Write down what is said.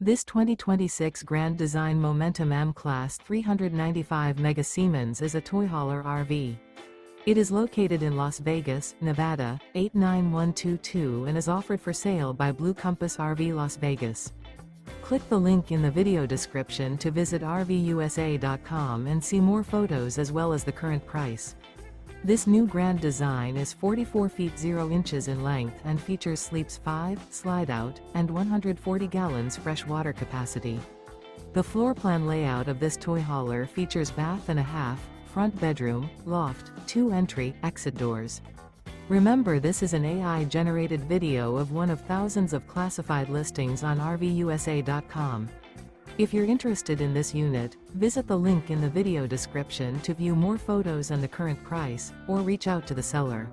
This 2026 Grand Design Momentum M-Class 395 Mega Siemens is a toy hauler RV. It is located in Las Vegas, Nevada, 89122 and is offered for sale by Blue Compass RV Las Vegas. Click the link in the video description to visit RVUSA.com and see more photos as well as the current price. This new grand design is 44 feet 0 inches in length and features sleeps 5, Slideout, and 140 gallons fresh water capacity. The floor plan layout of this toy hauler features bath and a half, front bedroom, loft, 2 entry, exit doors. Remember, this is an AI-generated video of one of thousands of classified listings on RVUSA.com. If you're interested in this unit, visit the link in the video description to view more photos and the current price, or reach out to the seller.